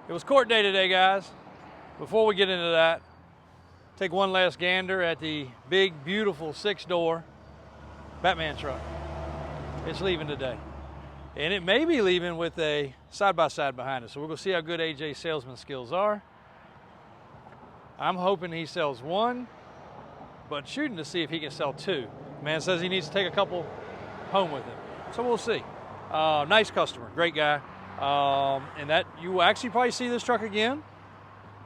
It was court day today, guys. Before we get into that, take one last gander at the big, beautiful 6-door Batman truck. It's leaving today. And it may be leaving with a side-by-side behind it. So we're going to see how good AJ's salesman skills are. I'm hoping he sells one, but shooting to see if he can sell two. Man says he needs to take a couple home with him. So we'll see. Nice customer, great guy. And that you will actually probably see this truck again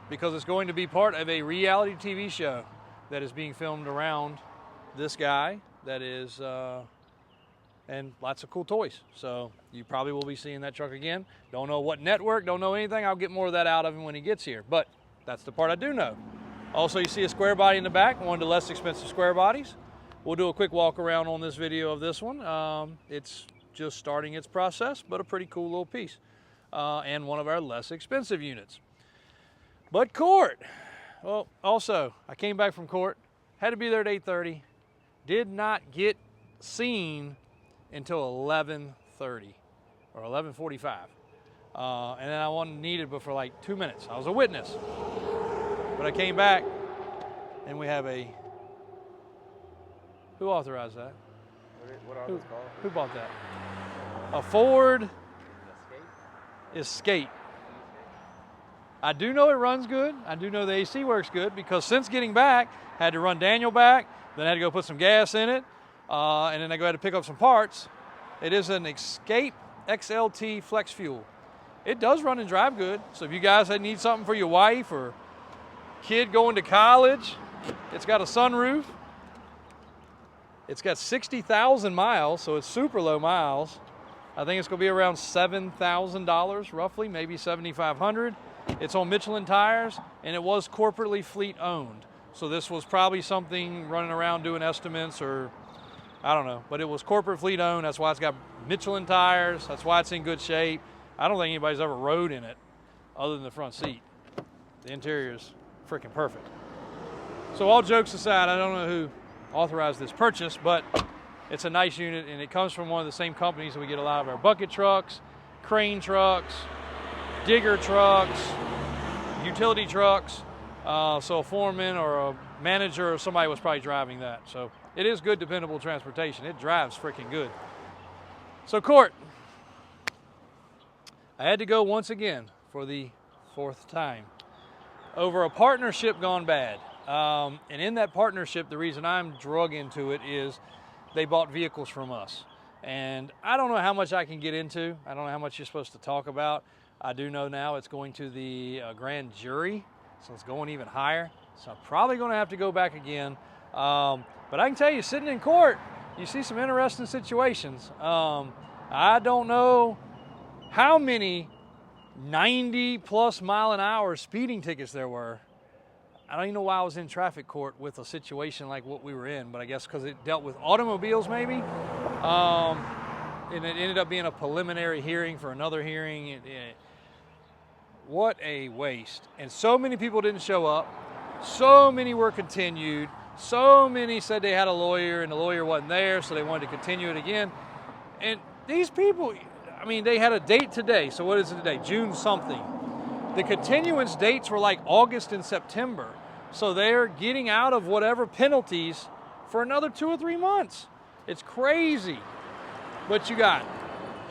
because it's going to be part of a reality TV show that is being filmed around this guy that is, and lots of cool toys. So you probably will be seeing that truck again. Don't know what network, don't know anything. I'll get more of that out of him when he gets here, but that's the part I do know. Also, you see a square body in the back, one of the less expensive square bodies. We'll do a quick walk around on this video of this one. It's just starting its process, but a pretty cool little piece. And one of our less expensive units. But court, well, also, I came back from court, had to be there at 8:30, did not get seen until 11:30 or 11:45. And then I wasn't needed but for like 2 minutes. I was a witness. But I came back and we have a, who authorized that? What are those called? Who bought that? A Ford Escape. I do know it runs good. I do know the AC works good because since getting back, had to run Daniel back, then had to go put some gas in it, and then I had to pick up some parts. It is an Escape XLT Flex Fuel. It does run and drive good. So if you guys need something for your wife or kid going to college, it's got a sunroof. It's got 60,000 miles, so it's super low miles. I think it's going to be around $7,000 roughly, maybe $7,500. It's on Michelin tires, and it was corporately fleet owned. So this was probably something running around doing estimates or I don't know, but it was corporate fleet owned. That's why it's got Michelin tires. That's why it's in good shape. I don't think anybody's ever rode in it other than the front seat. The interior is freaking perfect. So all jokes aside, I don't know who authorized this purchase, but it's a nice unit, and it comes from one of the same companies that we get a lot of our bucket trucks, crane trucks, digger trucks, utility trucks. So a foreman or a manager or somebody was probably driving that. So it is good, dependable transportation. It drives freaking good. So court, I had to go once again for the 4th time over a partnership gone bad. And in that partnership, the reason I'm drug into it is they bought vehicles from us. And I don't know how much I can get into. I don't know how much you're supposed to talk about. I do know now it's going to the grand jury, so it's going even higher. So I'm probably going to have to go back again. But I can tell you, sitting in court, you see some interesting situations. I don't know how many 90+ mile an hour speeding tickets there were. I don't even know why I was in traffic court with a situation like what we were in, but I guess because it dealt with automobiles maybe. And it ended up being a preliminary hearing for another hearing. What a waste. And so many people didn't show up. So many were continued. So many said they had a lawyer and the lawyer wasn't there, so they wanted to continue it again. And these people, I mean, they had a date today. So what is it today? June something. The continuance dates were like August and September. So they're getting out of whatever penalties for another 2 or 3 months. It's crazy. But you got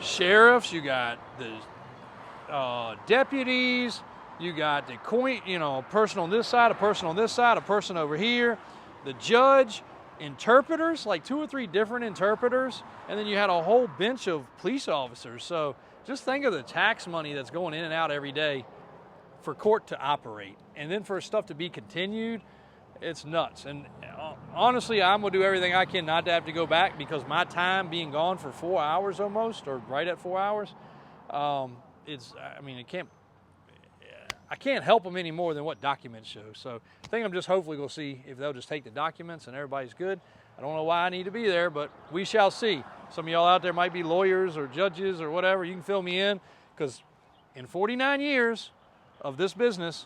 sheriffs, you got the deputies, you got the coin, a person on this side, a person on this side, a person over here, the judge, interpreters, like 2 or 3 different interpreters, and then you had a whole bench of police officers. So just think of the tax money that's going in and out every day for court to operate. And then for stuff to be continued, it's nuts. And honestly, I'm going to do everything I can not to have to go back because my time being gone for 4 hours almost, or right at 4 hours, I can't help them any more than what documents show. So I think I'm just hopefully going to see if they'll just take the documents and everybody's good. I don't know why I need to be there, but we shall see. Some of y'all out there might be lawyers or judges or whatever. You can fill me in because in 49 years of this business,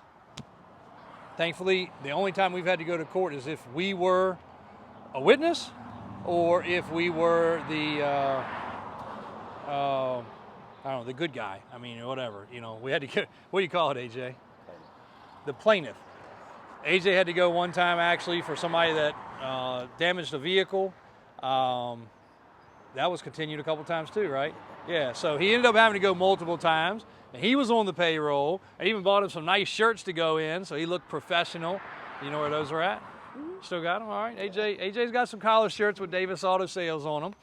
thankfully, the only time we've had to go to court is if we were a witness or if we were the I don't know, the good guy. I mean, whatever. You know, we had to get, what do you call it, AJ? The plaintiff. AJ had to go one time actually for somebody that damaged a vehicle. That was continued a couple times too, right? Yeah, so he ended up having to go multiple times. And he was on the payroll. I even bought him some nice shirts to go in, so he looked professional. You know where those are at? Still got them? All right. AJ's got some collar shirts with Davis Autosales on them.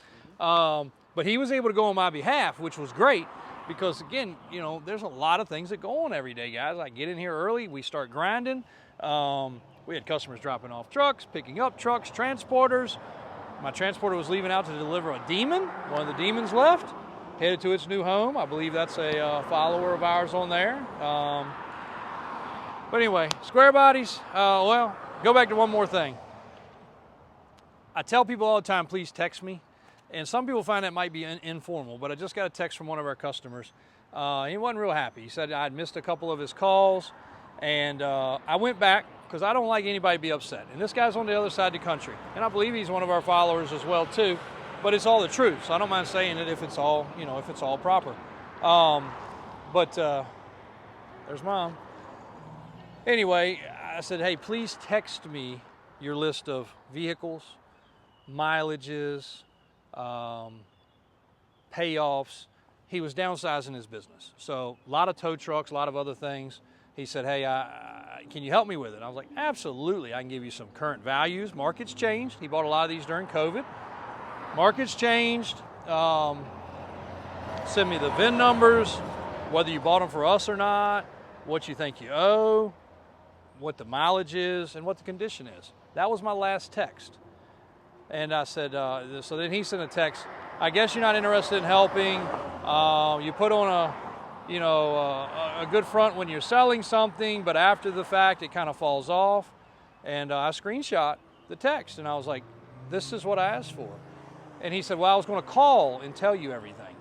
But he was able to go on my behalf, which was great because, again, you know, there's a lot of things that go on every day, guys. I get in here early. We start grinding. We had customers dropping off trucks, picking up trucks, transporters. My transporter was leaving out to deliver a demon. One of the demons left, headed to its new home. I believe that's a follower of ours on there. But anyway, square bodies, well, go back to one more thing. I tell people all the time, please text me. And some people find that might be informal, but I just got a text from one of our customers. He wasn't real happy. He said I'd missed a couple of his calls. And I went back because I don't like anybody to be upset. And this guy's on the other side of the country. And I believe he's one of our followers as well too. But it's all the truth. So I don't mind saying it if it's all, you know, if it's all proper. There's Mom. Anyway, I said, hey, please text me your list of vehicles, mileages, payoffs. He was downsizing his business. So a lot of tow trucks, a lot of other things. He said, hey, can you help me with it? I was like, absolutely. I can give you some current values. Market's changed. He bought a lot of these during COVID. Market's changed. Send me the VIN numbers, whether you bought them for us or not, what you think you owe, what the mileage is, and what the condition is. That was my last text. And I said, so then he sent a text, I guess you're not interested in helping. You put on a good front when you're selling something, but after the fact, it kind of falls off. And I screenshot the text, and I was like, this is what I asked for. And he said, well, I was going to call and tell you everything.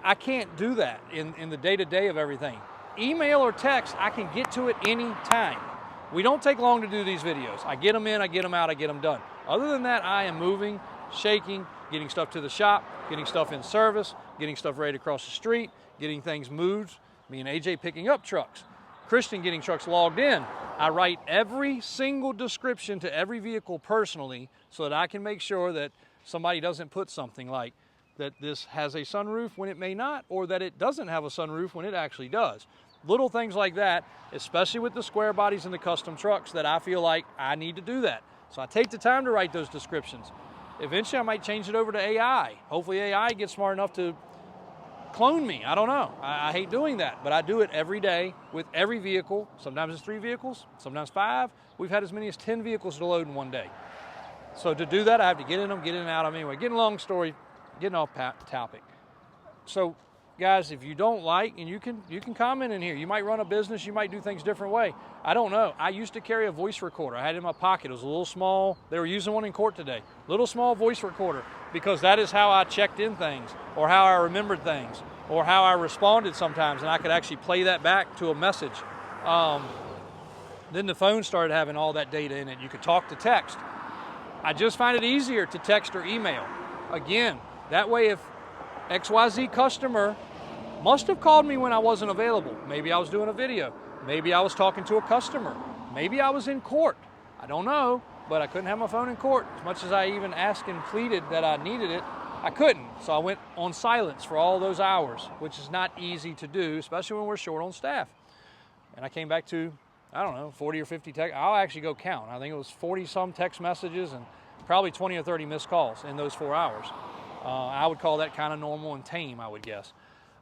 I can't do that in the day-to-day of everything. Email or text, I can get to it any time. We don't take long to do these videos. I get them in, I get them out, I get them done. Other than that, I am moving, shaking, getting stuff to the shop, getting stuff in service, getting stuff ready to cross the street, getting things moved. Me and AJ picking up trucks. Christian getting trucks logged in. I write every single description to every vehicle personally so that I can make sure that somebody doesn't put something like that this has a sunroof when it may not, or that it doesn't have a sunroof when it actually does. Little things like that, especially with the square bodies and the custom trucks, that I feel like I need to do that. So I take the time to write those descriptions. Eventually I might change it over to AI. Hopefully AI gets smart enough to clone me. I don't know. I hate doing that, but I do it every day with every vehicle. Sometimes it's 3 vehicles, sometimes 5. We've had as many as 10 vehicles to load in one day. So to do that, I have to get in them, get in and out of them. Anyway, getting off topic. So guys, if you don't like, and you can comment in here. You might run a business, you might do things a different way. I don't know. I used to carry a voice recorder. I had it in my pocket. It was a little small. They were using one in court today. Little small voice recorder, because that is how I checked in things, or how I remembered things, or how I responded sometimes, and I could actually play that back to a message. Then the phone started having all that data in it. You could talk to text. I just find it easier to text or email. Again, that way if XYZ customer must have called me when I wasn't available. Maybe I was doing a video. Maybe I was talking to a customer. Maybe I was in court. I don't know, but I couldn't have my phone in court. As much as I even asked and pleaded that I needed it, I couldn't. So I went on silence for all those hours, which is not easy to do, especially when we're short on staff. And I came back to, I don't know, 40 or 50 text. I'll actually go count. I think it was 40 some text messages and probably 20 or 30 missed calls in those 4 hours. I would call that kind of normal and tame, I would guess.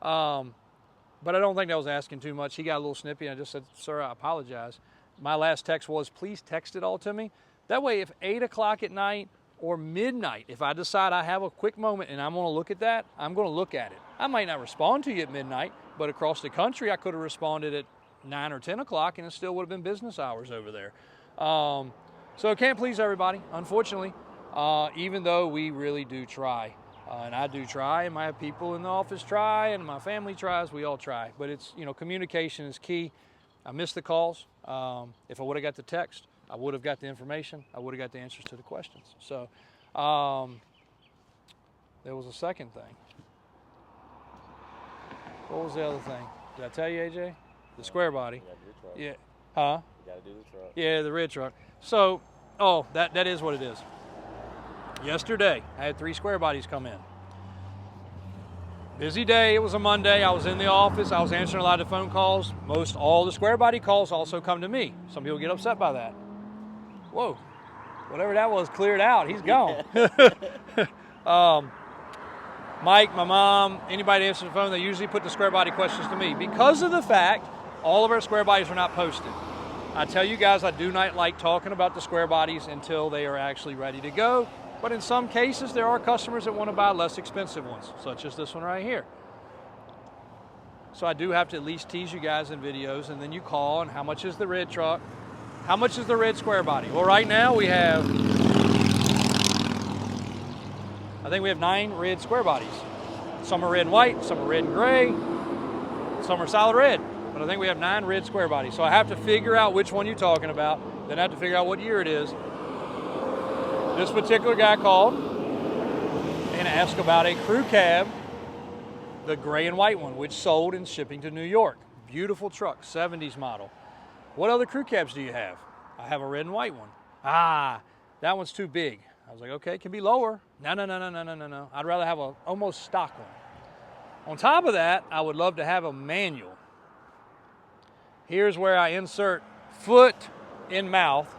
But I don't think that was asking too much. He got a little snippy, and I just said, sir, I apologize. My last text was, please text it all to me. That way, if 8 o'clock at night or midnight, if I decide I have a quick moment and I'm going to look at that, I'm going to look at it. I might not respond to you at midnight, but across the country, I could have responded at 9 or 10 o'clock, and it still would have been business hours over there. So it can't please everybody, unfortunately, even though we really do try. And I do try, and my people in the office try, and my family tries. We all try. But it's, communication is key. I missed the calls. If I would have got the text, I would have got the information. I would have got the answers to the questions. So there was a second thing. What was the other thing? Did I tell you, AJ? The square body. You gotta do the truck. Yeah. Huh? You gotta do the truck. Yeah, the red truck. So, oh, that is what it is. Yesterday, I had 3 square bodies come in. Busy day, it was a Monday. I was in the office. I was answering a lot of phone calls. Most all the square body calls also come to me. Some people get upset by that. Whoa, whatever that was cleared out. He's gone. Mike, my mom, anybody answering the phone, they usually put the square body questions to me because of the fact all of our square bodies are not posted. I tell you guys, I do not like talking about the square bodies until they are actually ready to go. But in some cases, there are customers that want to buy less expensive ones, such as this one right here. So I do have to at least tease you guys in videos, and then you call, and how much is the red truck? How much is the red square body? Well, right now we have, I think we have 9 red square bodies. Some are red and white, some are red and gray, some are solid red. But I think we have 9 red square bodies. So I have to figure out which one you're talking about, then I have to figure out what year it is. This particular guy called and asked about a crew cab, the gray and white one, which sold in shipping to New York. Beautiful truck, 70s model. What other crew cabs do you have? I have a red and white one. Ah, that one's too big. I was like, okay, it can be lower. No. I'd rather have a almost stock one. On top of that, I would love to have a manual. Here's where I insert foot in mouth.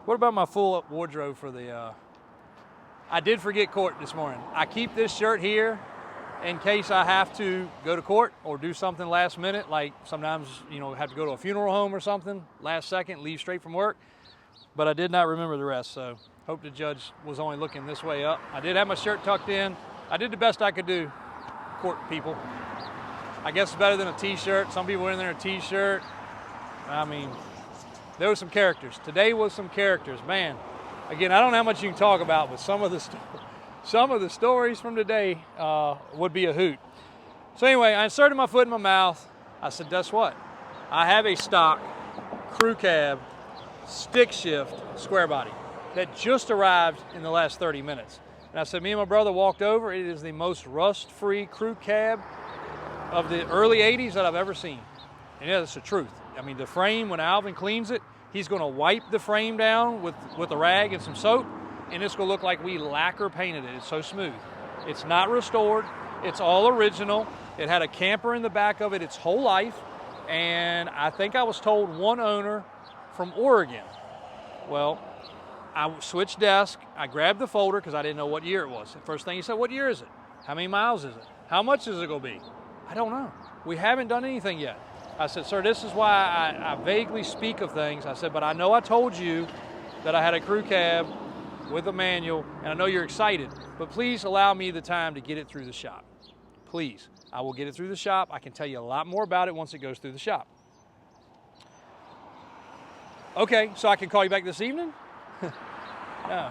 What about my full wardrobe for the, I did forget court this morning. I keep this shirt here in case I have to go to court or do something last minute, like sometimes, you know, have to go to a funeral home or something, last second, leave straight from work. But I did not remember the rest, so hope the judge was only looking this way up. I did have my shirt tucked in. I did the best I could do, court people. I guess it's better than a t-shirt. Some people are in there in a t-shirt. I mean, there were some characters. Today was some characters, man. Again, I don't know how much you can talk about, but some of the stories from today would be a hoot. So anyway, I inserted my foot in my mouth. I said, guess what? I have a stock crew cab stick shift square body that just arrived in the last 30 minutes. And I said, me and my brother walked over. It is the most rust-free crew cab of the early 80s that I've ever seen. And yeah, that's the truth. I mean, the frame, when Alvin cleans it, he's going to wipe the frame down with a rag and some soap, and it's going to look like we lacquer painted it. It's so smooth. It's not restored. It's all original. It had a camper in the back of it its whole life, and I think I was told one owner from Oregon. Well, I switched desk. I grabbed the folder because I didn't know what year it was. The first thing he said, what year is it? How many miles is it? How much is it going to be? I don't know. We haven't done anything yet. I said, sir, this is why I vaguely speak of things. I said, but I know I told you that I had a crew cab with a manual, and I know you're excited, but please allow me the time to get it through the shop. Please. I will get it through the shop. I can tell you a lot more about it once it goes through the shop. Okay, so I can call you back this evening? No.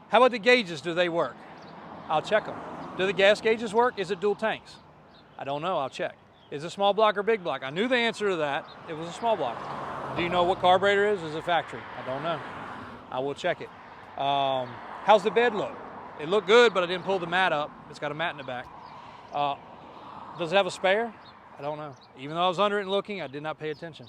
How about the gauges? Do they work? I'll check them. Do the gas gauges work? Is it dual tanks? I don't know. I'll check. Is it small block or big block? I knew the answer to that. It was a small block. Do you know what carburetor is? Is it factory? I don't know. I will check it. How's the bed look? It looked good, but I didn't pull the mat up. It's got a mat in the back. Does it have a spare? I don't know. Even though I was under it and looking, I did not pay attention.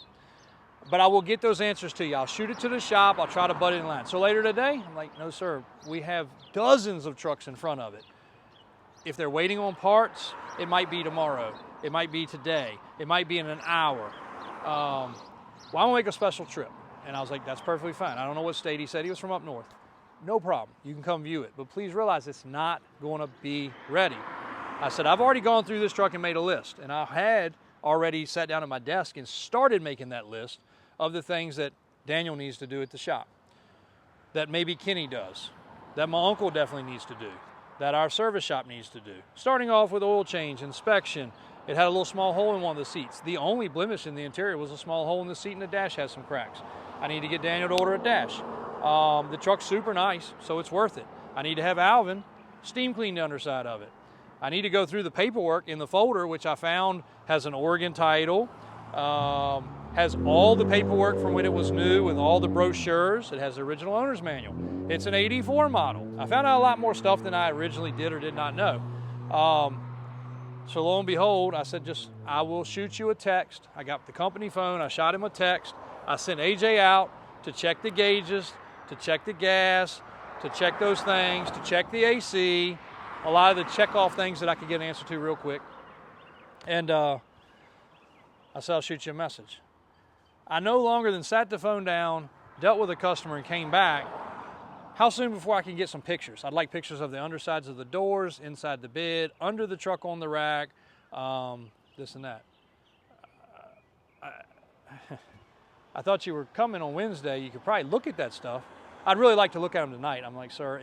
But I will get those answers to you. I'll shoot it to the shop. I'll try to butt it in line. So later today, I'm like, no, sir. We have dozens of trucks in front of it. If they're waiting on parts, it might be tomorrow. It might be today. It might be in an hour. Well, I'm going to make a special trip. And I was like, that's perfectly fine. I don't know what state he said. He was from up north. No problem. You can come view it. But please realize it's not going to be ready. I said, I've already gone through this truck and made a list. And I had already sat down at my desk and started making that list of the things that Daniel needs to do at the shop, that maybe Kenny does, that my uncle definitely needs to do, that our service shop needs to do. Starting off with oil change, inspection. It had a little small hole in one of the seats. The only blemish in the interior was a small hole in the seat, and the dash has some cracks. I need to get Daniel to order a dash. The truck's super nice, so it's worth it. I need to have Alvin steam clean the underside of it. I need to go through the paperwork in the folder, which I found has an Oregon title, has all the paperwork from when it was new with all the brochures. It has the original owner's manual. It's an 84 model. I found out a lot more stuff than I originally did or did not know. So lo and behold, I said, I will shoot you a text. I got the company phone. I shot him a text. I sent AJ out to check the gauges, to check the gas, to check those things, to check the AC, a lot of the check-off things that I could get an answer to real quick. And I said, I'll shoot you a message. I no longer than sat the phone down, dealt with a customer, and came back. How soon before I can get some pictures? I'd like pictures of the undersides of the doors, inside the bed, under the truck on the rack, this and that. I thought you were coming on Wednesday. You could probably look at that stuff. I'd really like to look at them tonight. I'm like, sir,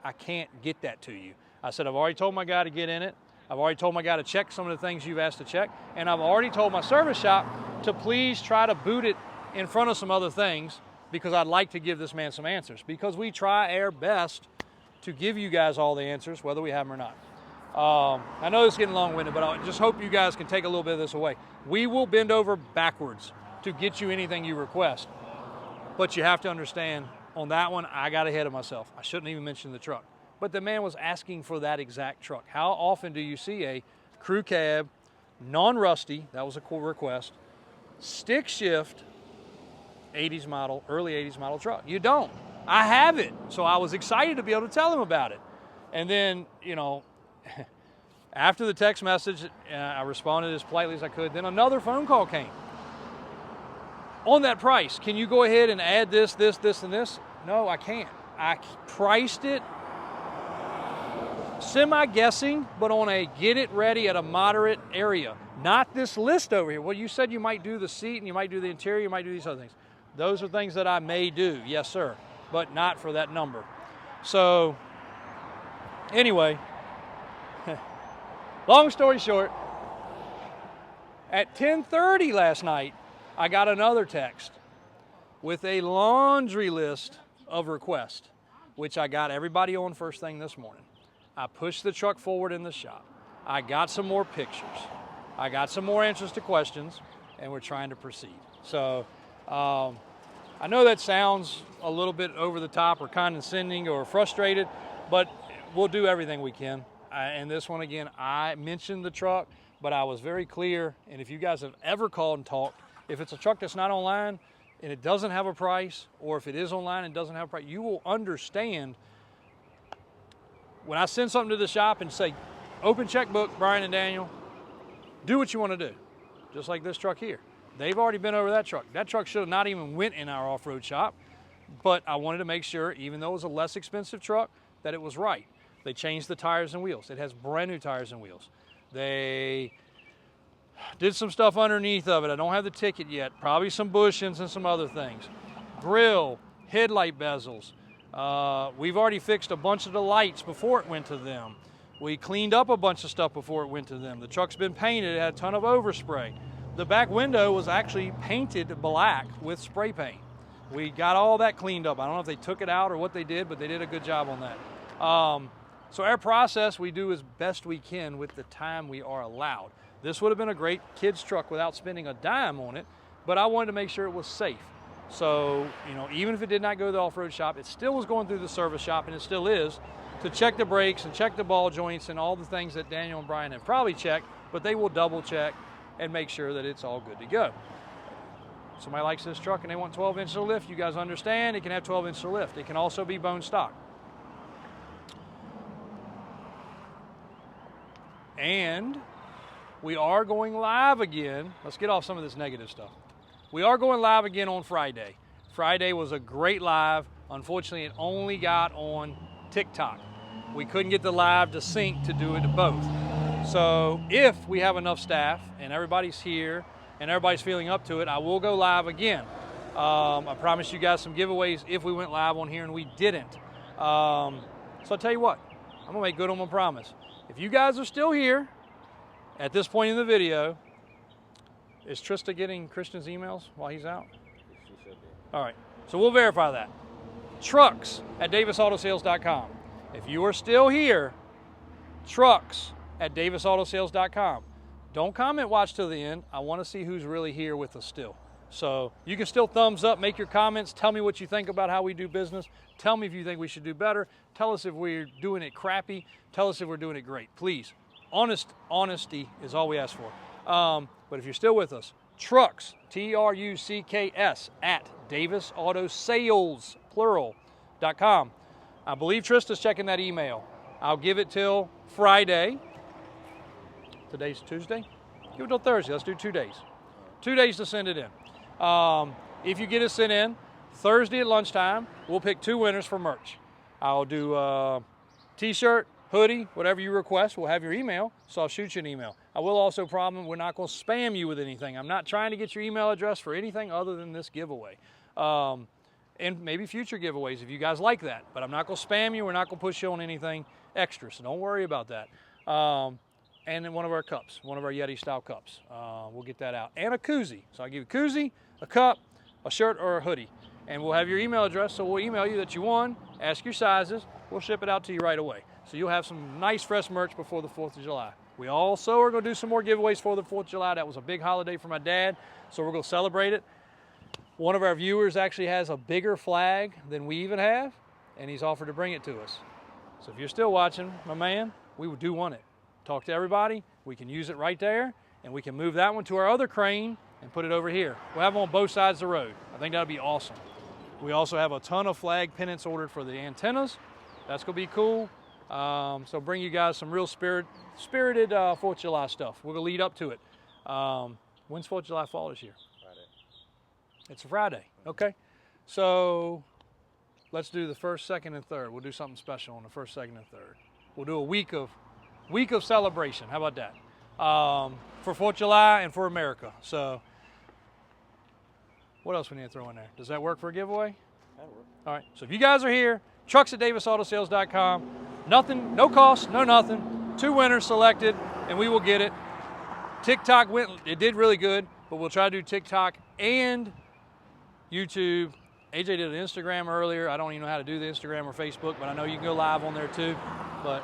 I can't get that to you. I said, I've already told my guy to get in it. I've already told my guy to check some of the things you've asked to check. And I've already told my service shop to please try to boot it in front of some other things, because I'd like to give this man some answers, because we try our best to give you guys all the answers, whether we have them or not. I know it's getting long-winded, but I just hope you guys can take a little bit of this away. We will bend over backwards to get you anything you request. But you have to understand, on that one, I got ahead of myself. I shouldn't even mention the truck. But the man was asking for that exact truck. How often do you see a crew cab, non-rusty, that was a cool request, stick shift, 80s model, early 80s model truck? You don't. I have it. So I was excited to be able to tell him about it. And then, you know, after the text message, I responded as politely as I could. Then another phone call came. On that price, can you go ahead and add this, this, this, and this? No, I can't. I priced it semi-guessing, but on a get it ready at a moderate area. Not this list over here. Well, you said you might do the seat and you might do the interior, you might do these other things. Those are things that I may do, yes sir, but not for that number. So anyway, long story short, at 10:30 last night, I got another text with a laundry list of requests, which I got everybody on first thing this morning. I pushed the truck forward in the shop. I got some more pictures. I got some more answers to questions, and we're trying to proceed. So I know that sounds a little bit over the top or condescending or frustrated, but we'll do everything we can. And this one, again, I mentioned the truck, but I was very clear. And if you guys have ever called and talked, if it's a truck that's not online and it doesn't have a price, or if it is online and doesn't have a price, you will understand when I send something to the shop and say, open checkbook, Brian and Daniel, do what you want to do. Just like this truck here. They've already been over that truck. That truck should have not even went in our off-road shop, but I wanted to make sure, even though it was a less expensive truck, that it was right. They changed the tires and wheels. It has brand new tires and wheels. They did some stuff underneath of it. I don't have the ticket yet. Probably some bushings and some other things. Grill, headlight bezels. We've already fixed a bunch of the lights before it went to them. We cleaned up a bunch of stuff before it went to them. The truck's been painted. It had a ton of overspray. The back window was actually painted black with spray paint. We got all that cleaned up. I don't know if they took it out or what they did, but they did a good job on that. So our process, we do as best we can with the time we are allowed. This would have been a great kid's truck without spending a dime on it, but I wanted to make sure it was safe. So, you know, even if it did not go to the off-road shop, it still was going through the service shop, and it still is, to check the brakes and check the ball joints and all the things that Daniel and Brian have probably checked, but they will double check and make sure that it's all good to go. Somebody likes this truck and they want 12-inch of lift, you guys understand it can have 12-inch of lift. It can also be bone stock. And we are going live again. Let's get off some of this negative stuff. We are going live again on Friday. Friday was a great live. Unfortunately, it only got on Tik Tok. We couldn't get the live to sync to do it to both. So if we have enough staff and everybody's here and everybody's feeling up to it, I will go live again. I promised you guys some giveaways if we went live on here, and we didn't. So I'll tell you what, I'm gonna make good on my promise. If you guys are still here at this point in the video, is Trista getting Christian's emails while he's out? She should be. All right, so we'll verify that. Trucks at davisautosales.com. If you are still here, trucks at davisautosales.com. Don't comment watch till the end. I want to see who's really here with us still. So you can still thumbs up, make your comments, tell me what you think about how we do business. Tell me if you think we should do better. Tell us if we're doing it crappy. Tell us if we're doing it great, please. Honesty is all we ask for. But if you're still with us, trucks, TRUCKS, at davisautosales, plural.com. I believe Trista's checking that email. I'll give it till Friday. Today's Tuesday? Give it till Thursday. Let's do 2 days. 2 days to send it in. If you get it sent in, Thursday at lunchtime, we'll pick 2 winners for merch. I'll do t-shirt, hoodie, whatever you request. We'll have your email, so I'll shoot you an email. I will also promise we're not going to spam you with anything. I'm not trying to get your email address for anything other than this giveaway. And maybe future giveaways if you guys like that. But I'm not going to spam you. We're not going to push you on anything extra, so don't worry about that. And then one of our cups, one of our Yeti style cups. We'll get that out. And a koozie. So I'll give you a koozie, a cup, a shirt, or a hoodie. And we'll have your email address, so we'll email you that you won, ask your sizes, we'll ship it out to you right away. So you'll have some nice fresh merch before the 4th of July. We also are going to do some more giveaways for the 4th of July. That was a big holiday for my dad, so we're going to celebrate it. One of our viewers actually has a bigger flag than we even have, and he's offered to bring it to us. So if you're still watching, my man, we do want it. Talk to everybody. We can use it right there, and we can move that one to our other crane and put it over here. We'll have them on both sides of the road. I think that'll be awesome. We also have a ton of flag pennants ordered for the antennas. That's going to be cool. So bring you guys some real spirited 4th of July stuff. We're going to lead up to it. When's 4th of July fall this year? Friday. It's a Friday. Okay. So let's do the 1st, 2nd, and 3rd. We'll do something special on the 1st, 2nd, and 3rd. We'll do a week of celebration. How about that? For 4th of July and for America. So what else we need to throw in there? Does that work for a giveaway? That'll work. All right. So if you guys are here, trucks at davisautosales.com. Nothing, no cost, no nothing. 2 winners selected, and we will get it. TikTok it did really good, but we'll try to do TikTok and YouTube. AJ did an Instagram earlier. I don't even know how to do the Instagram or Facebook, but I know you can go live on there too. But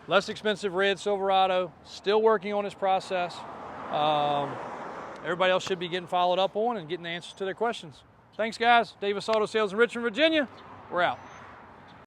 less expensive red Silverado, still working on his process. Everybody else should be getting followed up on and getting the answers to their questions. Thanks, guys. Davis Auto Sales in Richmond, Virginia. We're out.